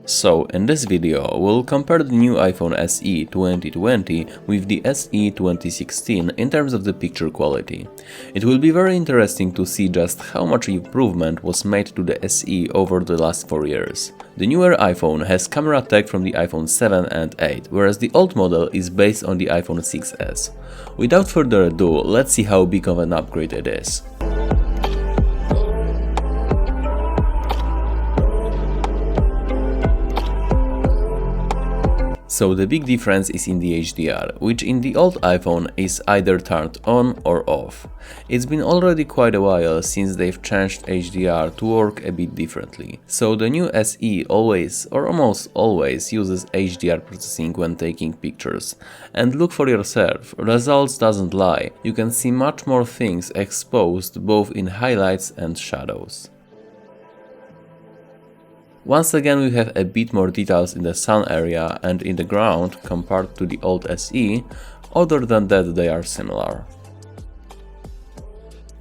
So, in this video, we'll compare the new iPhone SE 2020 with the SE 2016 in terms of the picture quality. It will be very interesting to see just how much improvement was made to the SE over the last 4 years. The newer iPhone has camera tech from the iPhone 7 and 8, whereas the old model is based on the iPhone 6s. Without further ado, let's see how big of an upgrade it is. So the big difference is in the HDR, which in the old iPhone is either turned on or off. It's been already quite a while since they've changed HDR to work a bit differently. So the new SE always, or almost always, uses HDR processing when taking pictures. And look for yourself, results doesn't lie, you can see much more things exposed both in highlights and shadows. Once again, we have a bit more details in the sun area and in the ground compared to the old SE, other than that they are similar.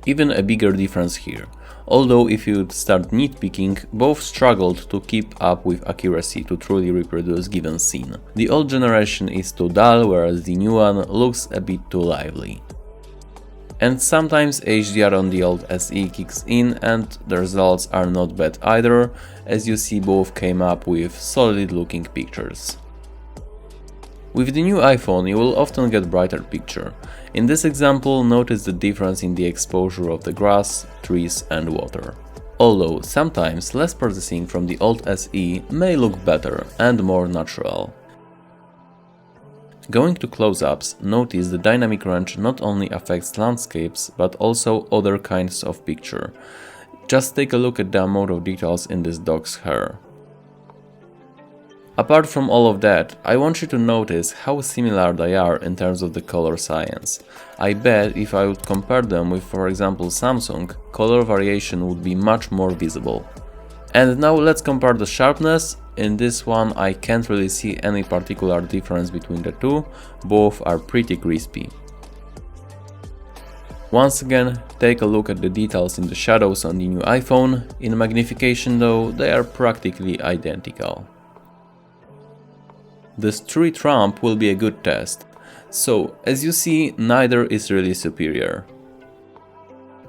Even a bigger difference here, although if you'd start nitpicking, both struggled to keep up with accuracy to truly reproduce given scene. The old generation is too dull, whereas the new one looks a bit too lively. And sometimes HDR on the old SE kicks in and the results are not bad either, as you see both came up with solid looking pictures. With the new iPhone you will often get brighter picture. In this example, notice the difference in the exposure of the grass, trees and water. Although sometimes less processing from the old SE may look better and more natural. Going to close-ups, notice the dynamic range not only affects landscapes, but also other kinds of picture. Just take a look at the amount of details in this dog's hair. Apart from all of that, I want you to notice how similar they are in terms of the color science. I bet if I would compare them with, for example, Samsung, color variation would be much more visible. And now let's compare the sharpness. In this one I can't really see any particular difference between the two, both are pretty crispy. Once again, take a look at the details in the shadows on the new iPhone. In magnification though, they are practically identical. This tree trump will be a good test. So, as you see, neither is really superior.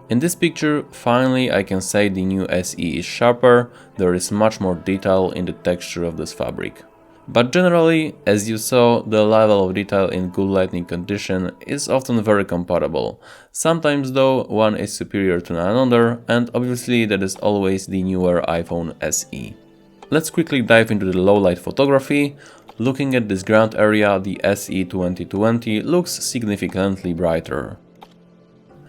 In this picture, finally I can say the new SE is sharper, there is much more detail in the texture of this fabric. But generally, as you saw, the level of detail in good lighting condition is often very comparable. Sometimes though, one is superior to another, and obviously that is always the newer iPhone SE. Let's quickly dive into the low light photography. Looking at this ground area, the SE 2020 looks significantly brighter.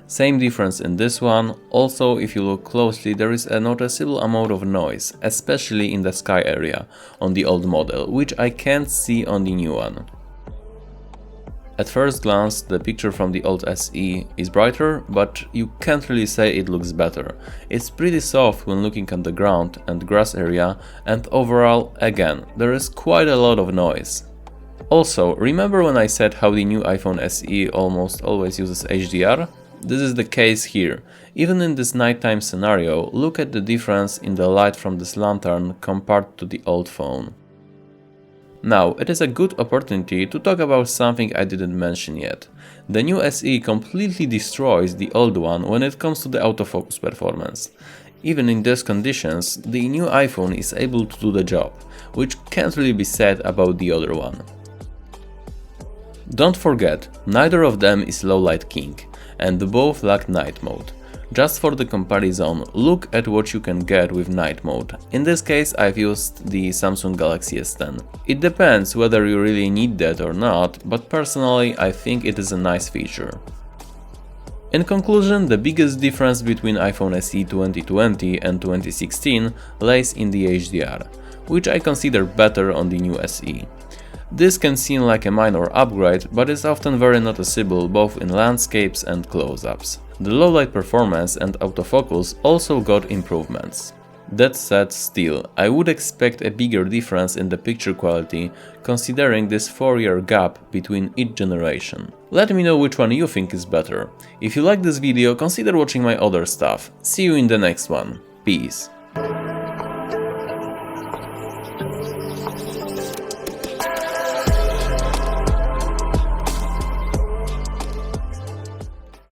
Same difference in this one. Also, if you look closely, there is a noticeable amount of noise, especially in the sky area on the old model, which I can't see on the new one. At first glance, the picture from the old SE is brighter, but you can't really say it looks better. It's pretty soft when looking at the ground and grass area, and overall, again, there is quite a lot of noise. Also, remember when I said how the new iPhone SE almost always uses HDR? This is the case here. Even in this nighttime scenario, look at the difference in the light from this lantern compared to the old phone. Now, it is a good opportunity to talk about something I didn't mention yet. The new SE completely destroys the old one when it comes to the autofocus performance. Even in these conditions, the new iPhone is able to do the job, which can't really be said about the other one. Don't forget, neither of them is low light king, and both lack night mode. Just for the comparison, look at what you can get with night mode. In this case I've used the Samsung Galaxy S10. It depends whether you really need that or not, but personally I think it is a nice feature. In conclusion, the biggest difference between iPhone SE 2020 and 2016 lies in the HDR, which I consider better on the new SE. This can seem like a minor upgrade, but is often very noticeable both in landscapes and close-ups. The low light performance and autofocus also got improvements. That said, still, I would expect a bigger difference in the picture quality considering this 4-year gap between each generation. Let me know which one you think is better. If you like this video, consider watching my other stuff. See you in the next one. Peace.